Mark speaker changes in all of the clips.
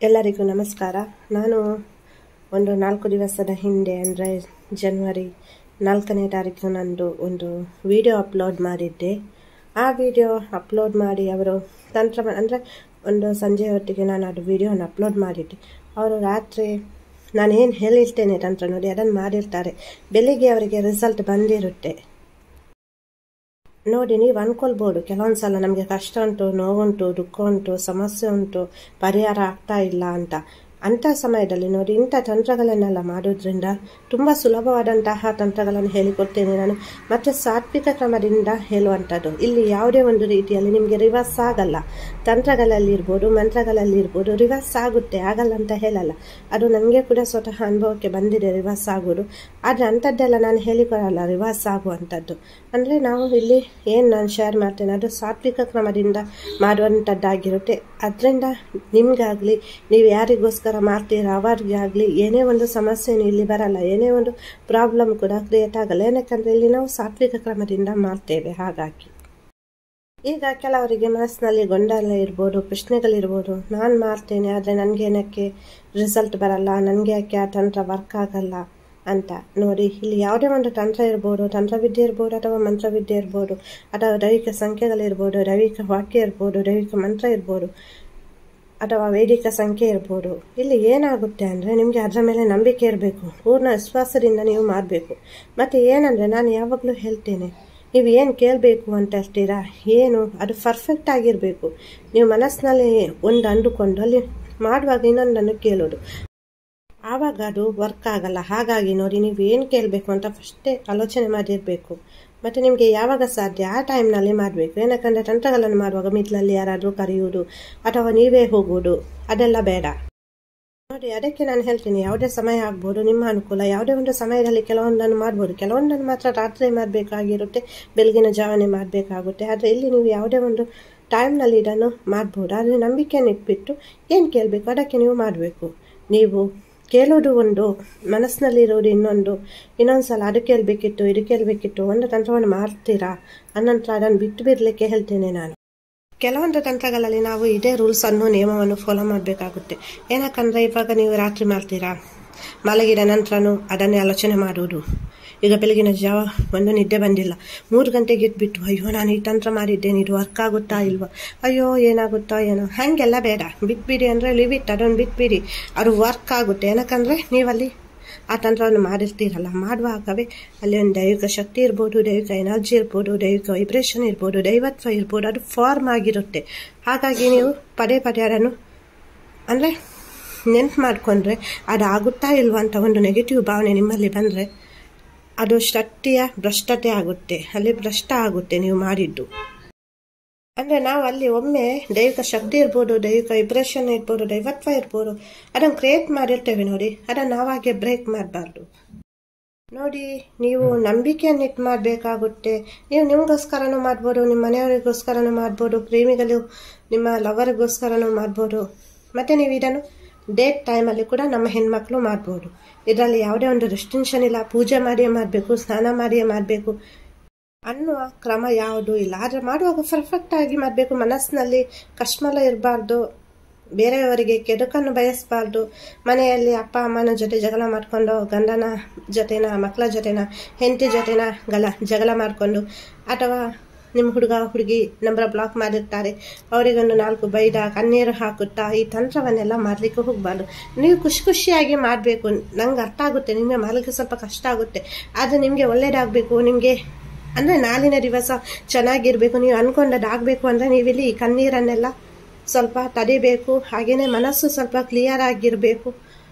Speaker 1: ಎಲ್ಲರಿಗೂ ನಮಸ್ಕಾರ. ನಾನು ಒಂದು 4 ದಿವಸದ ಹಿಂದೆ ಅಂದರೆ ಜನವರಿ 4ನೇ ತಾರೀಕಿನಂದು ಒಂದು ವಿಡಿಯೋ ಅಪ್ಲೋಡ್ ಮಾಡಿದ್ದೆ. ಆ ವಿಡಿಯೋ ಅಪ್ಲೋಡ್ ಮಾಡಿ ಅವರು ಅಂದರೆ ಒಂದು ಸಂಜೆ ಹೊತ್ತಿಗೆ ನಾನು ಅದು ವಿಡಿಯೋನ ಅಪ್ಲೋಡ್ ಮಾಡಿದ್ದೆ. ಅವರು ರಾತ್ರಿ ನಾನೇನು ಹೇಳಿರ್ತೇನೆ ತಂತ್ರ ನೋಡಿ ಅದನ್ನು ಮಾಡಿರ್ತಾರೆ. ಬೆಳಿಗ್ಗೆ ಅವರಿಗೆ ರಿಸಲ್ಟ್ ಬಂದಿರುತ್ತೆ. ನೋಡಿ, ನೀವು ಅಂದ್ಕೊಳ್ಬೋದು ಕೆಲವೊಂದು ಸಲ ನಮಗೆ ಕಷ್ಟ ಉಂಟು, ನೋವುಂಟು, ದುಃಖ ಉಂಟು, ಸಮಸ್ಯೆ ಉಂಟು, ಪರಿಹಾರ ಆಗ್ತಾ ಇಲ್ಲ ಅಂತ. ಅಂಥ ಸಮಯದಲ್ಲಿ ನೋಡಿ ಇಂಥ ತಂತ್ರಗಳನ್ನೆಲ್ಲ ಮಾಡೋದ್ರಿಂದ ತುಂಬ ಸುಲಭವಾದಂತಹ ತಂತ್ರಗಳನ್ನು ಹೇಳಿಕೊಡ್ತೇನೆ ನಾನು. ಮತ್ತು ಸಾತ್ವಿಕ ಕ್ರಮದಿಂದ ಹೇಳುವಂಥದ್ದು. ಇಲ್ಲಿ ಯಾವುದೇ ಒಂದು ರೀತಿಯಲ್ಲಿ ನಿಮಗೆ ರಿವರ್ಸ್ ಆಗಲ್ಲ. ತಂತ್ರಗಳಲ್ಲಿರ್ಬೋದು, ಮಂತ್ರಗಳಲ್ಲಿರ್ಬೋದು ರಿವರ್ಸ್ ಆಗುತ್ತೆ, ಆಗಲ್ಲ ಅಂತ ಹೇಳಲ್ಲ. ಅದು ನನಗೆ ಕೂಡ ಸ್ವತಃ ಅನುಭವಕ್ಕೆ ಬಂದಿದೆ ರಿವರ್ಸ್ ಆಗೋದು. ಆದರೆ ಅಂಥದ್ದೆಲ್ಲ ನಾನು ಹೇಳಿಕೊಡಲ್ಲ ರಿವರ್ಸ್ ಆಗುವಂಥದ್ದು. ಅಂದರೆ ನಾವು ಇಲ್ಲಿ ಏನು ನಾನು ಶೇರ್ ಮಾಡ್ತೇನೆ ಅದು ಸಾತ್ವಿಕ ಕ್ರಮದಿಂದ ಮಾಡುವಂಥದ್ದಾಗಿರುತ್ತೆ. ಅದರಿಂದ ನಿಮಗಾಗಲಿ, ನೀವು ಯಾರಿಗೋಸ್ಕರ ಮಾಡ್ತೀರಾ ಅವರಿಗೆ ಆಗಲಿ ಏನೇ ಒಂದು ಸಮಸ್ಯೆನೂ ಇಲ್ಲಿ ಬರಲ್ಲ, ಏನೇ ಒಂದು ಪ್ರಾಬ್ಲಮ್ ಕೂಡ ಕ್ರಿಯೇಟ್ ಆಗಲ್ಲ. ಏನಕ್ಕಂದರೆ ಇಲ್ಲಿ ನಾವು ಸಾತ್ವಿಕ ಕ್ರಮದಿಂದ ಮಾಡ್ತೇವೆ. ಹಾಗಾಗಿ ಈಗ ಕೆಲವರಿಗೆ ಮನಸ್ಸಿನಲ್ಲಿ ಗೊಂದಲ ಇರ್ಬೋದು, ಪ್ರಶ್ನೆಗಳಿರ್ಬೋದು. ನಾನು ಮಾಡ್ತೇನೆ ಆದರೆ ನನಗೇನಕ್ಕೆ ರಿಸಲ್ಟ್ ಬರಲ್ಲ, ನನಗೆ ಯಾಕೆ ಆ ತಂತ್ರ ವರ್ಕ್ ಆಗಲ್ಲ ಅಂತ. ನೋಡಿ, ಇಲ್ಲಿ ಯಾವುದೇ ಒಂದು ತಂತ್ರ ಇರ್ಬೋದು, ತಂತ್ರವಿದ್ಯೆ ಇರ್ಬೋದು ಅಥವಾ ಮಂತ್ರವಿದ್ಯೆ ಇರ್ಬೋದು ಅಥವಾ ದೈವಿಕ ಸಂಖ್ಯೆಗಳಿರ್ಬೋದು, ದೈವಿಕ ವಾಕ್ಯ ಇರ್ಬೋದು, ದೈವಿಕ ಮಂತ್ರ ಇರ್ಬೋದು ಅಥವಾ ವೈದಿಕ ಸಂಖ್ಯೆ ಇರ್ಬೋದು. ಇಲ್ಲಿ ಏನಾಗುತ್ತೆ ಅಂದರೆ ನಿಮಗೆ ಅದರ ಮೇಲೆ ನಂಬಿಕೆ ಇರಬೇಕು, ಪೂರ್ಣ ವಿಶ್ವಾಸದಿಂದ ನೀವು ಮಾಡಬೇಕು. ಮತ್ತು ಏನಂದರೆ ನಾನು ಯಾವಾಗಲೂ ಹೇಳ್ತೇನೆ, ನೀವು ಏನು ಕೇಳಬೇಕು ಅಂತ ಹೇಳ್ತೀರಾ ಏನು ಅದು ಪರ್ಫೆಕ್ಟ್ ಆಗಿರಬೇಕು. ನೀವು ಮನಸ್ಸಿನಲ್ಲಿ ಒಂದು ಅಂದುಕೊಂಡು ಅಲ್ಲಿ ಮಾಡುವಾಗ ಇನ್ನೊಂದನ್ನು ಕೇಳೋದು, ಆವಾಗ ಅದು ವರ್ಕ್ ಆಗಲ್ಲ. ಹಾಗಾಗಿ ನೋಡಿ, ನೀವು ಏನು ಕೇಳಬೇಕು ಅಂತ ಫಸ್ಟೇ ಆಲೋಚನೆ ಮಾಡಿರಬೇಕು. ಮತ್ತು ನಿಮಗೆ ಯಾವಾಗ ಸಾಧ್ಯ ಆ ಟೈಮ್ನಲ್ಲಿ ಮಾಡಬೇಕು. ಏನಕ್ಕಂದರೆ ತಂತ್ರಗಳನ್ನು ಮಾಡುವಾಗ ಮಿಡ್ಲಲ್ಲಿ ಯಾರಾದರೂ ಕರೆಯುವುದು ಅಥವಾ ನೀವೇ ಹೋಗುವುದು ಅದೆಲ್ಲ ಬೇಡ. ನೋಡಿ, ಅದಕ್ಕೆ ನಾನು ಹೇಳ್ತೀನಿ, ಯಾವುದೇ ಸಮಯ ಆಗ್ಬೋದು, ನಿಮ್ಮ ಅನುಕೂಲ. ಯಾವುದೇ ಒಂದು ಸಮಯದಲ್ಲಿ ಕೆಲವೊಂದನ್ನು ಮಾಡ್ಬೋದು, ಕೆಲವೊಂದನ್ನು ಮಾತ್ರ ರಾತ್ರಿ ಮಾಡಬೇಕಾಗಿರುತ್ತೆ, ಬೆಳಗಿನ ಜಾವನೆ ಮಾಡಬೇಕಾಗುತ್ತೆ. ಆದರೆ ಇಲ್ಲಿ ನೀವು ಯಾವುದೇ ಒಂದು ಟೈಮ್ನಲ್ಲಿ ಇದನ್ನು ಮಾಡ್ಬೋದು. ಆದರೆ ನಂಬಿಕೆಯನ್ನು ಇಟ್ಬಿಟ್ಟು ಏನು ಕೇಳಬೇಕು ಅದಕ್ಕೆ ನೀವು ಮಾಡಬೇಕು. ನೀವು ಕೇಳೋದು ಒಂದು, ಮನಸ್ಸಿನಲ್ಲಿರೋದು ಇನ್ನೊಂದು ಸಲ ಅದು ಕೇಳಬೇಕಿತ್ತು, ಇದು ಕೇಳಬೇಕಿತ್ತು. ಒಂದು ತಂತ್ರವನ್ನು ಮಾಡ್ತೀರಾ ಅನಂತರ ಅದನ್ನು ಬಿಟ್ಟು ಬಿಡಲಿಕ್ಕೆ ಹೇಳ್ತೇನೆ ನಾನು. ಕೆಲವೊಂದು ತಂತ್ರಗಳಲ್ಲಿ ನಾವು ಇದೇ ರೂಲ್ಸನ್ನು, ನಿಯಮವನ್ನು ಫಾಲೋ ಮಾಡಬೇಕಾಗುತ್ತೆ. ಏನಕ್ಕಂದರೆ ಇವಾಗ ನೀವು ರಾತ್ರಿ ಮಾಡ್ತೀರಾ, ಮಲಗಿದ ನಂತರನೂ ಅದನ್ನೇ ಆಲೋಚನೆ ಮಾಡುವುದು. ಈಗ ಬೆಳಗಿನ ಜಾವ ಒಂದು ನಿದ್ದೆ ಬಂದಿಲ್ಲ, 3 ಗಂಟೆಗೆ ಇಟ್ಬಿಟ್ಟು ಅಯ್ಯೋ ನಾನು ಈ ತಂತ್ರ ಮಾಡಿದ್ದೇನೆ, ಇದು ವರ್ಕ್ ಆಗುತ್ತಾ ಇಲ್ವಾ, ಅಯ್ಯೋ ಏನಾಗುತ್ತಾ ಏನೋ, ಹಾಗೆಲ್ಲ ಬೇಡ. ಬಿಟ್ಬಿಡಿ ಅಂದರೆ ಲಿವ್ ಇಟ್, ಅದನ್ನು ಬಿಟ್ಬಿಡಿ. ಅದು ವರ್ಕ್ ಆಗುತ್ತೆ. ಏನಕ್ಕಂದರೆ ನೀವಲ್ಲಿ ಆ ತಂತ್ರವನ್ನು ಮಾಡಿರ್ತೀರಲ್ಲ, ಮಾಡುವಾಗವೇ ಅಲ್ಲಿ ಒಂದು ದೈವಿಕ ಶಕ್ತಿ ಇರ್ಬೋದು, ದೈವಿಕ ಎನರ್ಜಿ ಇರ್ಬೋದು, ದೈವಿಕ ವೈಬ್ರೇಷನ್ ಇರ್ಬೋದು, ದೈವತ್ವ ಇರ್ಬೋದು, ಅದು ಫಾರ್ಮ್ ಆಗಿರುತ್ತೆ. ಹಾಗಾಗಿ ನೀವು ಪದೇ ಪದೇ ಅದನ್ನು ಅಂದರೆ ನೆನ್ಪು ಮಾಡಿಕೊಂಡ್ರೆ ಅದು ಆಗುತ್ತಾ ಇಲ್ವಾ ಅಂತ ಒಂದು ನೆಗೆಟಿವ್ ಭಾವನೆ ನಿಮ್ಮಲ್ಲಿ ಬಂದರೆ ಅದು ಶಕ್ತಿಯ ಭ್ರಷ್ಟತೆ ಆಗುತ್ತೆ, ಅಲ್ಲಿ ಭ್ರಷ್ಟ ಆಗುತ್ತೆ ನೀವು ಮಾಡಿದ್ದು. ಅಂದರೆ ನಾವು ಅಲ್ಲಿ ಒಮ್ಮೆ ದೈವಿಕ ಶಕ್ತಿ ಇರ್ಬೋದು, ದೈವಿಕ ವೈಬ್ರೇಷನ್ ಇರ್ಬೋದು, ದೈವತ್ವ ಇರ್ಬೋದು, ಅದನ್ನು ಕ್ರಿಯೇಟ್ ಮಾಡಿರ್ತೇವೆ ನೋಡಿ, ಅದನ್ನು ನಾವಾಗೆ ಬ್ರೇಕ್ ಮಾಡಬಾರ್ದು. ನೋಡಿ, ನೀವು ನಂಬಿಕೆಯನ್ನು ಇಟ್ಟು ಮಾಡಬೇಕಾಗುತ್ತೆ. ನೀವು ನಿಮಗೋಸ್ಕರನೂ ಮಾಡ್ಬೋದು, ನಿಮ್ಮ ಮನೆಯವರಿಗೋಸ್ಕರನೂ ಮಾಡ್ಬೋದು, ಪ್ರೇಮಿಗಳು ನಿಮ್ಮ ಲವರಿಗೋಸ್ಕರನೂ ಮಾಡ್ಬೋದು. ಮತ್ತು ನೀವು ಇದನ್ನು ಡೇಟ್ ಟೈಮಲ್ಲಿ ಕೂಡ ನಮ್ಮ ಹೆಣ್ಮಕ್ಳು ಮಾಡ್ಬೋದು. ಇದರಲ್ಲಿ ಯಾವುದೇ ಒಂದು ರೆಸ್ಟ್ರಿಕ್ಷನ್ ಇಲ್ಲ. ಪೂಜೆ ಮಾಡಿಯೇ ಮಾಡಬೇಕು, ಸ್ನಾನ ಮಾಡಿಯೇ ಮಾಡಬೇಕು ಅನ್ನುವ ಕ್ರಮ ಯಾವುದೂ ಇಲ್ಲ. ಆದರೆ ಮಾಡುವಾಗ ಪರ್ಫೆಕ್ಟ್ ಆಗಿ ಮಾಡಬೇಕು. ಮನಸ್ಸಿನಲ್ಲಿ ಕಶ್ಮಲ ಇರಬಾರ್ದು, ಬೇರೆಯವರಿಗೆ ಕೆಡುಕನ್ನು ಬಯಸಬಾರ್ದು. ಮನೆಯಲ್ಲಿ ಅಪ್ಪ ಅಮ್ಮನ ಜೊತೆ ಜಗಳ ಮಾಡಿಕೊಂಡು, ಗಂಡನ ಜೊತೆನ, ಮಕ್ಕಳ ಜೊತೆನ, ಹೆಂಡತಿ ಜೊತೆನ ಜಗಳ ಮಾಡಿಕೊಂಡು, ಅಥವಾ ನಿಮ್ಮ ಹುಡುಗಿ ನಂಬರ್ ಬ್ಲಾಕ್ ಮಾಡಿರ್ತಾರೆ, ಅವರಿಗೊಂದು 4 ಬೈದ ಕಣ್ಣೀರು ಹಾಕುತ್ತಾ ಈ ತಂತ್ರವನ್ನೆಲ್ಲ ಮಾಡಲಿಕ್ಕೆ ಹೋಗಬಾರ್ದು. ನೀವು ಖುಷಿಯಾಗಿ ಮಾಡಬೇಕು. ನಂಗೆ ಅರ್ಥ ಆಗುತ್ತೆ, ನಿಮಗೆ ಮಾಡಲಿಕ್ಕೆ ಸ್ವಲ್ಪ ಕಷ್ಟ ಆಗುತ್ತೆ, ಆದರೆ ನಿಮಗೆ ಒಳ್ಳೇದಾಗಬೇಕು. ನಿಮಗೆ ಅಂದರೆ ನಾಳಿನ ದಿವಸ ಚೆನ್ನಾಗಿರಬೇಕು, ನೀವು ಅಂದ್ಕೊಂಡದ್ದಾಗಬೇಕು ಅಂದರೆ ನೀವಿಲ್ಲಿ ಈ ಕಣ್ಣೀರನ್ನೆಲ್ಲ ಸ್ವಲ್ಪ ತಡಿಬೇಕು. ಹಾಗೆಯೇ ಮನಸ್ಸು ಸ್ವಲ್ಪ ಕ್ಲಿಯರ್ ಆಗಿರಬೇಕು.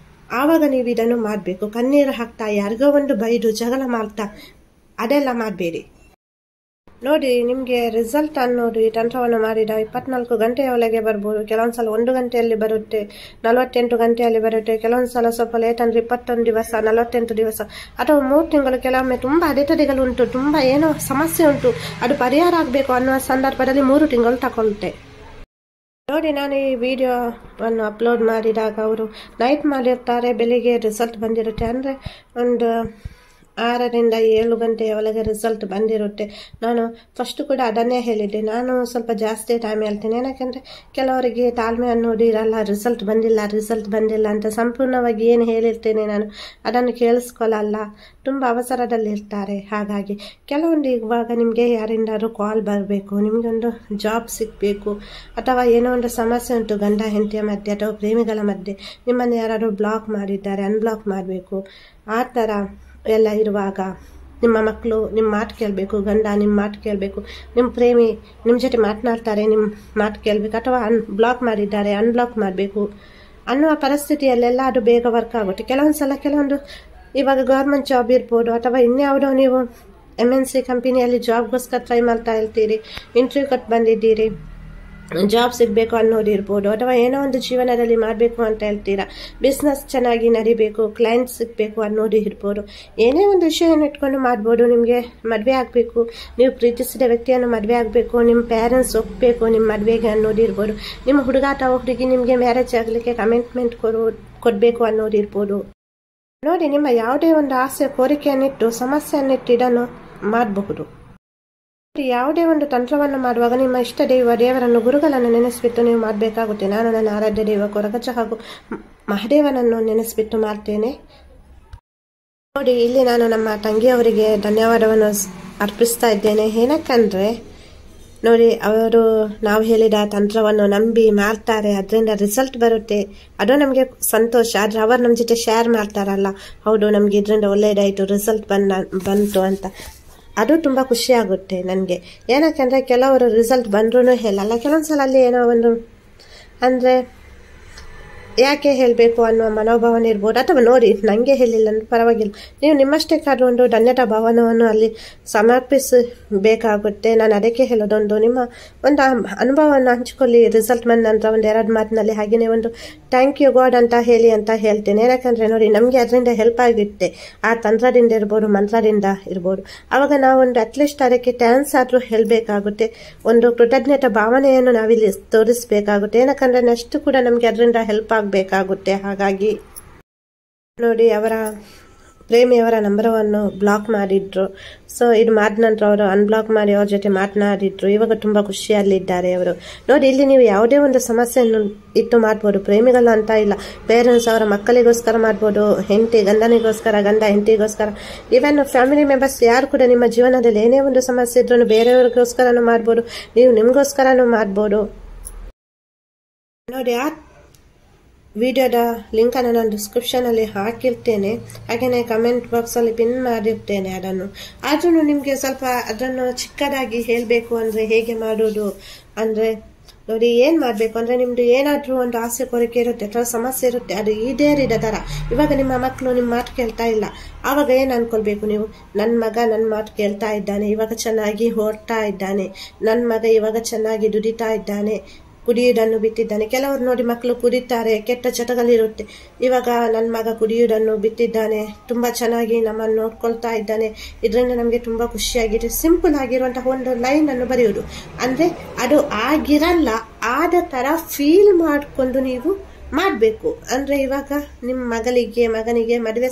Speaker 1: ಆವಾಗ ನೀವು ಇದನ್ನು ಮಾಡಬೇಕು. ಕಣ್ಣೀರು ಹಾಕ್ತಾ, ಯಾರಿಗೋ ಒಂದು ಬೈದು ಜಗಳ ಮಾಡ್ತಾ ಅದೆಲ್ಲ ಮಾಡಬೇಡಿ. ನೋಡಿ, ನಿಮಗೆ ರಿಸಲ್ಟ್ ಅನ್ನೋದು ಈ ತಂತ್ರವನ್ನು ಮಾಡಿದ 24 ಗಂಟೆಯ ಒಳಗೆ ಬರ್ಬೋದು. ಕೆಲವೊಂದು ಸಲ 1 ಗಂಟೆಯಲ್ಲಿ ಬರುತ್ತೆ, 48 ಗಂಟೆಯಲ್ಲಿ ಬರುತ್ತೆ. ಕೆಲವೊಂದು ಸಲ ಸ್ವಲ್ಪ ಲೇಟ್ ಅಂದರೆ 21 ದಿವಸ, 48 ದಿವಸ ಅಥವಾ 3 ತಿಂಗಳು. ಕೆಲವೊಮ್ಮೆ ತುಂಬ ಅಡೆತಡೆಗಳು ಉಂಟು, ತುಂಬ ಏನೋ ಸಮಸ್ಯೆ ಉಂಟು, ಅದು ಪರಿಹಾರ ಆಗಬೇಕು ಅನ್ನುವ ಸಂದರ್ಭದಲ್ಲಿ 3 ತಿಂಗಳು ತಗೊಳುತ್ತೆ. ನೋಡಿ, ನಾನು ಈ ವಿಡಿಯೋವನ್ನು ಅಪ್ಲೋಡ್ ಮಾಡಿದಾಗ ಅವರು ನೈಟ್ ಮಾಡಿರ್ತಾರೆ, ಬೆಳಿಗ್ಗೆ ರಿಸಲ್ಟ್ ಬಂದಿರುತ್ತೆ. ಅಂದರೆ ಒಂದು 6ರಿಂದ 7 ಗಂಟೆಯ ಒಳಗೆ ರಿಸಲ್ಟ್ ಬಂದಿರುತ್ತೆ. ನಾನು ಫಸ್ಟ್ ಕೂಡ ಅದನ್ನೇ ಹೇಳಿದ್ದೆ. ನಾನು ಸ್ವಲ್ಪ ಜಾಸ್ತಿ ಟೈಮ್ ಹೇಳ್ತೇನೆ, ಯಾಕಂದರೆ ಕೆಲವರಿಗೆ ತಾಳ್ಮೆ ಅನ್ನೋದು ಇರಲ್ಲ. ರಿಸಲ್ಟ್ ಬಂದಿಲ್ಲ ಅಂತ ಸಂಪೂರ್ಣವಾಗಿ ಏನು ಹೇಳಿರ್ತೇನೆ ನಾನು ಅದನ್ನು ಕೇಳಿಸ್ಕೊಳ್ಳಲ್ಲ, ತುಂಬ ಅವಸರದಲ್ಲಿರ್ತಾರೆ. ಹಾಗಾಗಿ ಕೆಲವೊಂದು ಇವಾಗ ನಿಮಗೆ ಯಾರಿಂದಾದ್ರೂ ಕಾಲ್ ಬರಬೇಕು, ನಿಮಗೊಂದು ಜಾಬ್ ಸಿಗಬೇಕು, ಅಥವಾ ಏನೋ ಒಂದು ಸಮಸ್ಯೆ ಉಂಟು ಗಂಡ ಹೆಂಡತಿಯ ಮಧ್ಯೆ ಅಥವಾ ಪ್ರೇಮಿಗಳ ಮಧ್ಯೆ, ನಿಮ್ಮನ್ನು ಯಾರಾದರೂ ಬ್ಲಾಕ್ ಮಾಡಿದ್ದಾರೆ, ಅನ್ಬ್ಲಾಕ್ ಮಾಡಬೇಕು, ಆ ಥರ ಎಲ್ಲ ಇರುವಾಗ ನಿಮ್ಮ ಮಕ್ಕಳು ನಿಮ್ಮ ಮಾತು ಕೇಳಬೇಕು, ಗಂಡ ನಿಮ್ಮ ಮಾತು ಕೇಳಬೇಕು, ನಿಮ್ಮ ಪ್ರೇಮಿ ನಿಮ್ಮ ಜೊತೆ ಮಾತನಾಡ್ತಾರೆ, ನಿಮ್ಮ ಮಾತು ಕೇಳಬೇಕು, ಅಥವಾ ಬ್ಲಾಕ್ ಮಾಡಿದ್ದಾರೆ ಅನ್ಬ್ಲಾಕ್ ಮಾಡಬೇಕು ಅನ್ನುವ ಪರಿಸ್ಥಿತಿಯಲ್ಲೆಲ್ಲ ಅದು ಬೇಗ ವರ್ಕ್ ಆಗುತ್ತೆ. ಕೆಲವೊಂದು ಇವಾಗ ಗೌರ್ಮೆಂಟ್ ಜಾಬ್ ಇರ್ಬೋದು, ಅಥವಾ ಇನ್ಯಾವುದೋ ನೀವು MNC ಕಂಪನಿಯಲ್ಲಿ ಜಾಬ್ಗೋಸ್ಕರ ಟ್ರೈ ಮಾಡ್ತಾ ಇರ್ತೀರಿ, ಇಂಟರ್ವ್ಯೂ ಕೊಟ್ಟು ಬಂದಿದ್ದೀರಿ, ಜಾಬ್ ಸಿಗಬೇಕು ಅನ್ನೋದು ಇರ್ಬೋದು, ಅಥವಾ ಏನೋ ಒಂದು ಜೀವನದಲ್ಲಿ ಮಾಡಬೇಕು ಅಂತ ಹೇಳ್ತೀರಾ, ಬಿಸ್ನೆಸ್ ಚೆನ್ನಾಗಿ ನಡಿಬೇಕು, ಕ್ಲೈಂಟ್ ಸಿಗಬೇಕು ಅನ್ನೋದು ಇರ್ಬೋದು. ಏನೇ ಒಂದು ವಿಷಯವನ್ನು ಇಟ್ಕೊಂಡು ಮಾಡ್ಬೋದು. ನಿಮಗೆ ಮದುವೆ ಆಗಬೇಕು, ನೀವು ಪ್ರೀತಿಸಿದ ವ್ಯಕ್ತಿಯನ್ನು ಮದುವೆ ಆಗಬೇಕು, ನಿಮ್ಮ ಪೇರೆಂಟ್ಸ್ ಒಪ್ಪಬೇಕು ನಿಮ್ಮ ಮದುವೆಗೆ ಅನ್ನೋದು ಇರ್ಬೋದು. ನಿಮ್ಮ ಹುಡುಗ ಅಥವಾ ಹುಡುಗಿ ನಿಮಗೆ ಮ್ಯಾರೇಜ್ ಆಗಲಿಕ್ಕೆ ಕಮಿಟ್ಮೆಂಟ್ ಕೊಡಬೇಕು ಅನ್ನೋದು ಇರ್ಬೋದು. ನೋಡಿ, ನಿಮ್ಮ ಯಾವುದೇ ಒಂದು ಆಸೆ ಕೋರಿಕೆಯನ್ನಿಟ್ಟು ಸಮಸ್ಯೆಯನ್ನಿಟ್ಟು ಇದನ್ನು ಮಾಡಬಹುದು. ಯಾವುದೇ ಒಂದು ತಂತ್ರವನ್ನು ಮಾಡುವಾಗ ನಿಮ್ಮ ಇಷ್ಟ ದೇವರನ್ನು ಗುರುಗಳನ್ನು ನೆನೆಸಿಬಿಟ್ಟು ನೀವು ಮಾಡಬೇಕಾಗುತ್ತೆ. ನಾನು ನನ್ನ ಆರಾಧ್ಯ ದೈವ ಕೊರಗಜ್ಜ ಹಾಗೂ ಮಹಾದೇವನನ್ನು ನೆನೆಸಿಬಿಟ್ಟು ಮಾಡ್ತೇನೆ. ನೋಡಿ, ಇಲ್ಲಿ ನಾನು ನಮ್ಮ ತಂಗಿಯವರಿಗೆ ಧನ್ಯವಾದವನ್ನು ಅರ್ಪಿಸ್ತಾ ಇದ್ದೇನೆ. ಏನಕ್ಕಂದ್ರೆ ನೋಡಿ, ಅವರು ನಾವು ಹೇಳಿದ ತಂತ್ರವನ್ನು ನಂಬಿ ಮಾಡ್ತಾರೆ, ಅದರಿಂದ ರಿಸಲ್ಟ್ ಬರುತ್ತೆ, ಅದು ನಮಗೆ ಸಂತೋಷ. ಆದರೆ ಅವರು ನಮ್ಮ ಜೊತೆ ಶೇರ್ ಮಾಡ್ತಾರಲ್ಲ, ಹೌದು ನಮಗೆ ಇದರಿಂದ ಒಳ್ಳೆಯದಾಯಿತು, ರಿಸಲ್ಟ್ ಬಂತು ಅಂತ, ಅದು ತುಂಬ ಖುಷಿ ಆಗುತ್ತೆ ನನಗೆ. ಏನಕ್ಕಂದರೆ ಕೆಲವರು ರಿಸಲ್ಟ್ ಬಂದ್ರೂ ಹೇಳಲ್ಲ, ಕೆಲವೊಂದ್ಸಲ ಅಲ್ಲಿ ಏನೋ ಒಂದು ಅಂದರೆ ಯಾಕೆ ಹೇಳಬೇಕು ಅನ್ನುವ ಮನೋಭಾವನೆ ಇರ್ಬೋದು. ಅಥವಾ ನೋಡಿ, ನನಗೆ ಹೇಳಿಲ್ಲ ಅಂದ್ರೆ ಪರವಾಗಿಲ್ಲ, ನೀವು ನಿಮ್ಮಷ್ಟಕ್ಕಾದ್ರೂ ಒಂದು ಧನ್ಯತಾ ಭಾವನವನ್ನು ಅಲ್ಲಿ ಸಮರ್ಪಿಸಬೇಕಾಗುತ್ತೆ. ನಾನು ಅದಕ್ಕೆ ಹೇಳೋದೊಂದು, ನಿಮ್ಮ ಒಂದು ಅನುಭವವನ್ನು ಹಂಚಿಕೊಳ್ಳಿ ರಿಸಲ್ಟ್ ಬಂದ ನಂತರ ಒಂದು 2 ಮಾತಿನಲ್ಲಿ. ಹಾಗೆಯೇ ಒಂದು ಥ್ಯಾಂಕ್ ಯು ಗಾಡ್ ಅಂತ ಹೇಳ್ತೇನೆ. ಯಾಕಂದರೆ ನೋಡಿ, ನಮಗೆ ಅದರಿಂದ ಹೆಲ್ಪ್ ಆಗಿರುತ್ತೆ, ಆ ತಂತ್ರದಿಂದ ಇರ್ಬೋದು, ಮಂತ್ರದಿಂದ ಇರ್ಬೋದು. ಆವಾಗ ನಾವೊಂದು ಅಟ್ಲೀಸ್ಟ್ ಅದಕ್ಕೆ ಥ್ಯಾಂಕ್ಸ್ ಆದರೂ ಹೇಳಬೇಕಾಗುತ್ತೆ, ಒಂದು ಕೃತಜ್ಞತಾ ಭಾವನೆಯನ್ನು ನಾವಿಲ್ಲಿ ತೋರಿಸಬೇಕಾಗುತ್ತೆ. ಏನಕ್ಕಂದರೆ ನೆಕ್ಸ್ಟ್ ಕೂಡ ನಮಗೆ ಅದರಿಂದ ಹೆಲ್ಪ್ ಆಗಬೇಕಾಗುತ್ತೆ. ಹಾಗಾಗಿ ನೋಡಿ, ಅವರ ಪ್ರೇಮಿಯವರ ನಂಬರವನ್ನು ಬ್ಲಾಕ್ ಮಾಡಿದ್ರು. ಸೊ ಇದು ಮಾಡಿದ ನಂತರ ಅವರು ಅನ್ಬ್ಲಾಕ್ ಮಾಡಿ ಅವ್ರ ಜೊತೆ ಮಾತನಾಡಿದ್ರು. ಇವಾಗ ತುಂಬ ಖುಷಿಯಲ್ಲಿದ್ದಾರೆ ಅವರು. ನೋಡಿ, ಇಲ್ಲಿ ನೀವು ಯಾವುದೇ ಒಂದು ಸಮಸ್ಯೆಯನ್ನು ಇಟ್ಟು ಮಾಡ್ಬೋದು. ಪ್ರೇಮಿಗಳು ಅಂತ ಇಲ್ಲ, ಪೇರೆಂಟ್ಸ್ ಅವರ ಮಕ್ಕಳಿಗೋಸ್ಕರ ಮಾಡ್ಬೋದು, ಹೆಂಡತಿ ಗಂಡನಿಗೋಸ್ಕರ, ಗಂಡ ಹೆಂಡತಿಗೋಸ್ಕರ, ಈವನ್ ಫ್ಯಾಮಿಲಿ ಮೆಂಬರ್ಸ್ ಯಾರು ಕೂಡ ನಿಮ್ಮ ಜೀವನದಲ್ಲಿ ಏನೇ ಒಂದು ಸಮಸ್ಯೆ ಇದ್ರೂ ಬೇರೆಯವ್ರಿಗೋಸ್ಕರನೂ ಮಾಡ್ಬೋದು, ನೀವು ನಿಮಗೋಸ್ಕರನೂ ಮಾಡ್ಬೋದು. ನೋಡಿ, ಆ ವಿಡಿಯೋದ ಲಿಂಕನ್ನು ನಾನು ಡಿಸ್ಕ್ರಿಪ್ಷನಲ್ಲಿ ಹಾಕಿರ್ತೇನೆ, ಹಾಗೆಯೇ ಕಮೆಂಟ್ ಬಾಕ್ಸಲ್ಲಿ ಪಿನ್ ಮಾಡಿರ್ತೇನೆ ಅದನ್ನು. ಆದ್ರೂ ನಿಮಗೆ ಸ್ವಲ್ಪ ಅದನ್ನು ಚಿಕ್ಕದಾಗಿ ಹೇಳಬೇಕು ಅಂದರೆ ಹೇಗೆ ಮಾಡೋದು ಅಂದರೆ, ನೋಡಿ ಏನು ಮಾಡಬೇಕು ಅಂದರೆ, ನಿಮ್ಮದು ಏನಾದರೂ ಒಂದು ಆಸೆ ಕೋರಿಕೆ ಇರುತ್ತೆ ಅಥವಾ ಸಮಸ್ಯೆ ಇರುತ್ತೆ, ಅದು ಈಡೇರಿದ ಥರ. ಇವಾಗ ನಿಮ್ಮ ಮಕ್ಕಳು ನಿಮ್ಮ ಮಾತು ಕೇಳ್ತಾ ಇಲ್ಲ, ಆವಾಗ ಏನು ಅನ್ಕೊಳ್ಬೇಕು ನೀವು, ನನ್ನ ಮಗ ನನ್ನ ಮಾತು ಕೇಳ್ತಾ ಇದ್ದಾನೆ, ಇವಾಗ ಚೆನ್ನಾಗಿ ಓಡ್ತಾ ಇದ್ದಾನೆ, ನನ್ನ ಮಗ ಇವಾಗ ಚೆನ್ನಾಗಿ ದುಡಿತಾ ಇದ್ದಾನೆ, ಕುಡಿಯುವುದನ್ನು ಬಿಟ್ಟಿದ್ದಾನೆ. ಕೆಲವರು ನೋಡಿ, ಮಕ್ಕಳು ಕುಡಿತಾರೆ, ಕೆಟ್ಟ ಚಟಗಳಿರುತ್ತೆ, ಇವಾಗ ನನ್ನ ಮಗ ಕುಡಿಯುವುದನ್ನು ಬಿಟ್ಟಿದ್ದಾನೆ, ತುಂಬ ಚೆನ್ನಾಗಿ ನಮ್ಮನ್ನು ನೋಡ್ಕೊಳ್ತಾ ಇದ್ದಾನೆ, ಇದರಿಂದ ನಮಗೆ ತುಂಬ ಖುಷಿಯಾಗಿದೆ. ಸಿಂಪಲ್ ಆಗಿರುವಂತಹ ಒಂದು ಲೈನನ್ನು ಬರೆಯುವುದು. ಅಂದರೆ ಅದು ಆಗಿರಲ್ಲ, ಆದ ಥರ ಫೀಲ್ ಮಾಡಿಕೊಂಡು ನೀವು ಮಾಡಬೇಕು. ಅಂದರೆ ಇವಾಗ ನಿಮ್ಮ ಮಗನಿಗೆ ಮದುವೆ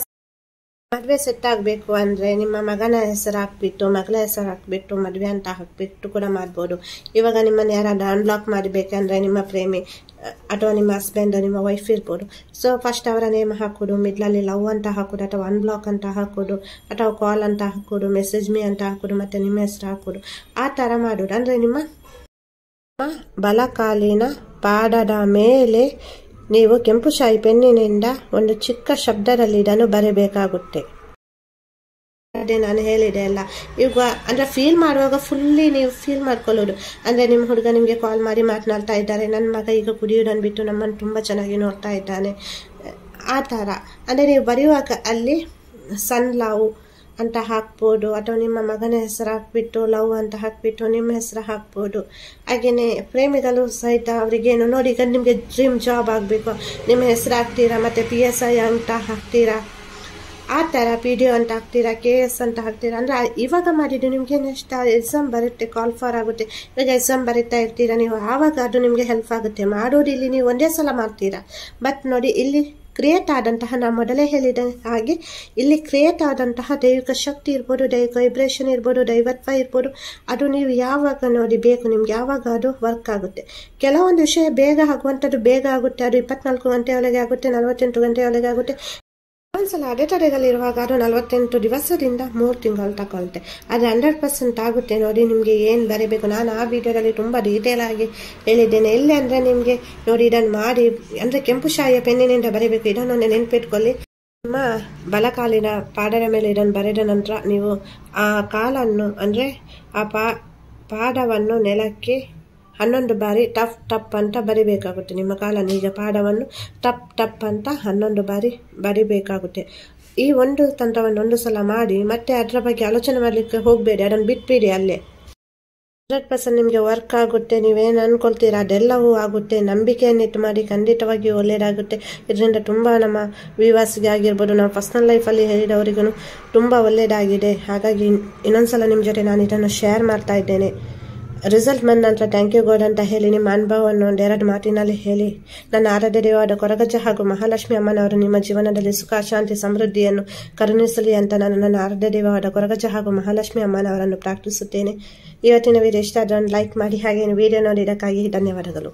Speaker 1: ಸೆಟ್ ಆಗಬೇಕು ಅಂದರೆ ನಿಮ್ಮ ಮಗನ ಹೆಸರು ಹಾಕ್ಬಿಟ್ಟು, ಮಗಳ ಹೆಸರು ಹಾಕ್ಬಿಟ್ಟು ಮದುವೆ ಅಂತ ಹಾಕ್ಬಿಟ್ಟು ಕೂಡ ಮಾಡ್ಬೋದು. ಇವಾಗ ನಿಮ್ಮನ್ನು ಯಾರಾದ್ರೂ ಅನ್ಬ್ಲಾಕ್ ಮಾಡಬೇಕಂದ್ರೆ ನಿಮ್ಮ ಪ್ರೇಮಿ ಅಥವಾ ನಿಮ್ಮ ಹಸ್ಬೆಂಡ್, ನಿಮ್ಮ ವೈಫ್ ಇರ್ಬೋದು. ಸೊ ಫಸ್ಟ್ ಅವರ ನೇಮ್ ಹಾಕೋದು, ಮಿಡ್ಲಲ್ಲಿ ಲವ್ ಅಂತ ಹಾಕೋದು, ಅಥವಾ ಅನ್ಬ್ಲಾಕ್ ಅಂತ ಹಾಕೋದು, ಅಥವಾ ಕಾಲ್ ಅಂತ ಹಾಕೋದು, ಮೆಸೇಜ್ ಮೀ ಅಂತ ಹಾಕೋದು, ಮತ್ತೆ ನಿಮ್ಮ ಹೆಸರು ಹಾಕೋದು, ಆ ಥರ ಮಾಡೋದು. ಅಂದರೆ ನಿಮ್ಮ ಬಲಕಾಲಿನ ಪಾದದ ಮೇಲೆ ನೀವು ಕೆಂಪು ಶಾಯಿ ಪೆನ್ನಿನಿಂದ ಒಂದು ಚಿಕ್ಕ ಶಬ್ದದಲ್ಲಿ ಇದನ್ನು ಬರೆಯಬೇಕಾಗುತ್ತೆ. ಅದೇ ನಾನು ಹೇಳಿದೆ ಅಲ್ಲ, ಈಗ ಅಂದರೆ ಫೀಲ್ ಮಾಡುವಾಗ ಫುಲ್ಲಿ ನೀವು ಫೀಲ್ ಮಾಡ್ಕೊಳ್ಳೋದು. ಅಂದರೆ ನಿಮ್ಮ ಹುಡುಗ ನಿಮಗೆ ಕಾಲ್ ಮಾಡಿ ಮಾತನಾಡ್ತಾ ಇದ್ದಾರೆ, ನನ್ನ ಮಗ ಈಗ ಕುಡಿಯೋದನ್ನು ಬಿಟ್ಟು ನಮ್ಮನ್ನು ತುಂಬ ಚೆನ್ನಾಗಿ ನೋಡ್ತಾ ಇದ್ದಾನೆ, ಆ ಥರ. ಅಂದರೆ ನೀವು ಬರೆಯುವಾಗ ಅಲ್ಲಿ ಸನ್ ಲವ್ ಅಂತ ಹಾಕ್ಬೋದು, ಅಥವಾ ನಿಮ್ಮ ಮಗನ ಹೆಸರು ಹಾಕ್ಬಿಟ್ಟು ಲವ್ ಅಂತ ಹಾಕ್ಬಿಟ್ಟು ನಿಮ್ಮ ಹೆಸರು ಹಾಕ್ಬೋದು. ಹಾಗೆಯೇ ಪ್ರೇಮಿಗಳು ಸಹಿತ ಅವರಿಗೇನು ನೋಡಿ, ಈಗ ನಿಮಗೆ ಡ್ರೀಮ್ ಜಾಬ್ ಆಗಬೇಕು, ನಿಮ್ಮ ಹೆಸರು ಹಾಕ್ತೀರಾ, ಮತ್ತು PSI ಅಂತ ಹಾಕ್ತೀರಾ, ಆ ಥರ PDO ಅಂತ ಹಾಕ್ತೀರಾ, KS ಅಂತ ಹಾಕ್ತೀರಾ. ಅಂದರೆ ಇವಾಗ ಮಾಡಿದ್ದು ನಿಮಗೆ ನೆಕ್ಸ್ಟ್ ಎಕ್ಸಾಮ್ ಬರುತ್ತೆ, ಕಾಲ್ ಫಾರ್ ಆಗುತ್ತೆ. ಇವಾಗ ಎಕ್ಸಾಮ್ ಬರೀತಾ ಇರ್ತೀರಾ ನೀವು, ಆವಾಗ ಅದು ನಿಮಗೆ ಹೆಲ್ಪ್ ಆಗುತ್ತೆ. ಮಾಡೋದು ಇಲ್ಲಿ ನೀವು ಒಂದೇ ಸಲ ಮಾಡ್ತೀರಾ, ಬಟ್ ನೋಡಿ ಇಲ್ಲಿ ಕ್ರಿಯೇಟ್ ಆದಂತಹ, ನಾನು ಮೊದಲೇ ಹೇಳಿದ ಹಾಗೆ ಇಲ್ಲಿ ಕ್ರಿಯೇಟ್ ಆದಂತಹ ದೈವಿಕ ಶಕ್ತಿ ಇರ್ಬೋದು, ದೈವಿಕ ವೈಬ್ರೇಷನ್ ಇರ್ಬೋದು, ದೈವತ್ವ ಇರ್ಬೋದು, ಅದು ನೀವು ಯಾವಾಗ ನೋಡಿ ಬೇಕು ನಿಮ್ಗೆ, ಯಾವಾಗ ಅದು ವರ್ಕ್ ಆಗುತ್ತೆ. ಕೆಲವೊಂದು ವಿಷಯ ಬೇಗ ಆಗುವಂಥದ್ದು ಬೇಗ ಆಗುತ್ತೆ, ಅದು 24 ಗಂಟೆಯೊಳಗೆ ಆಗುತ್ತೆ, 48 ಗಂಟೆಯೊಳಗೆ ಆಗುತ್ತೆ. ಒಂದ್ಸಲ ಅಡೆತಡೆಗಳಿರುವಾಗ ಅದು 48 ದಿವಸದಿಂದ 3 ತಿಂಗಳು ತಗೊಳುತ್ತೆ. ಅದು 100% ಆಗುತ್ತೆ. ನೋಡಿ ನಿಮಗೆ ಏನು ಬರೀಬೇಕು, ನಾನು ಆ ವಿಡಿಯೋದಲ್ಲಿ ತುಂಬ ಡೀಟೇಲ್ ಆಗಿ ಹೇಳಿದ್ದೇನೆ. ಎಲ್ಲಿ ಅಂದರೆ ನಿಮಗೆ ನೋಡಿ ಇದನ್ನು ಮಾಡಿ, ಅಂದರೆ ಕೆಂಪು ಶಾಯಿಯ ಪೆನ್ನಿನಿಂದ ಬರೀಬೇಕು. ಇದನ್ನೊಂದು ನೆನಪಿಟ್ಕೊಳ್ಳಿ. ನಿಮ್ಮ ಬಲಕಾಲಿನ ಪಾದದ ಮೇಲೆ ಇದನ್ನು ಬರೆದ ನಂತರ ನೀವು ಆ ಕಾಲನ್ನು ಅಂದರೆ ಆ ಪಾದವನ್ನು ನೆಲಕ್ಕೆ 11 ಬಾರಿ ಟಪ್ ಟಪ್ ಅಂತ ಬರಿಬೇಕಾಗುತ್ತೆ. ನಿಮ್ಮ ಕಾಲನ್ನು ಈಗ ಪಾದವನ್ನು ಟಪ್ ಟಪ್ ಅಂತ 11 ಬಾರಿ ಬರಿಬೇಕಾಗುತ್ತೆ. ಈ ಒಂದು ತಂತ್ರವನ್ನು ಒಂದು ಸಲ ಮಾಡಿ ಮತ್ತೆ ಅದರ ಬಗ್ಗೆ ಆಲೋಚನೆ ಮಾಡಲಿಕ್ಕೆ ಹೋಗಬೇಡಿ, ಅದನ್ನು ಬಿಟ್ಬಿಡಿ. ಅಲ್ಲೇ 100% ನಿಮಗೆ ವರ್ಕ್ ಆಗುತ್ತೆ. ನೀವೇನು ಅಂದ್ಕೊಳ್ತೀರಾ ಅದೆಲ್ಲವೂ ಆಗುತ್ತೆ. ನಂಬಿಕೆಯನ್ನಿಟ್ಟು ಮಾಡಿ, ಖಂಡಿತವಾಗಿಯೂ ಒಳ್ಳೆಯದಾಗುತ್ತೆ. ಇದರಿಂದ ತುಂಬ ನಮ್ಮ ವ್ಯೂವರ್ಸ್ಗೆ ಆಗಿರ್ಬೋದು, ನಾವು ಪರ್ಸ್ನಲ್ ಲೈಫಲ್ಲಿ ಹೇಳಿದವರಿಗೂ ತುಂಬ ಒಳ್ಳೆಯದಾಗಿದೆ. ಹಾಗಾಗಿ ಇನ್ನೊಂದ್ಸಲ ನಿಮ್ಮ ಜೊತೆ ನಾನು ಇದನ್ನು ಶೇರ್ ಮಾಡ್ತಾ ಇದ್ದೇನೆ. ರಿಸಲ್ಟ್ ಬಂದ ನಂತರ ಥ್ಯಾಂಕ್ ಯು ಗಾಡ್ ಅಂತ ಹೇಳಿ ನಿಮ್ಮ ಅನುಭವವನ್ನು ಒಂದೆರಡು ಮಾತಿನಲ್ಲಿ ಹೇಳಿ. ನನ್ನ ಆರಾಧ್ಯ ದೇವರಾದ ಕೊರಗಜ್ಜ ಹಾಗೂ ಮಹಾಲಕ್ಷ್ಮಿ ಅಮ್ಮನವರು ನಿಮ್ಮ ಜೀವನದಲ್ಲಿ ಸುಖ, ಶಾಂತಿ, ಸಮೃದ್ಧಿಯನ್ನು ಕರುಣಿಸಲಿ ಅಂತ ನಾನು ನನ್ನ ಆರಾಧ್ಯ ದೇವರಾದ ಕೊರಗಜ್ಜ ಹಾಗೂ ಮಹಾಲಕ್ಷ್ಮಿ ಅಮ್ಮನವರನ್ನು ಪ್ರಾರ್ಥಿಸುತ್ತೇನೆ. ಇವತ್ತಿನ ವಿಡಿಯೋ ಇಷ್ಟ ಆದರೆ ಲೈಕ್ ಮಾಡಿ, ಹಾಗೆ ವಿಡಿಯೋ ನೋಡಿದ್ದಕ್ಕಾಗಿ ಧನ್ಯವಾದಗಳು.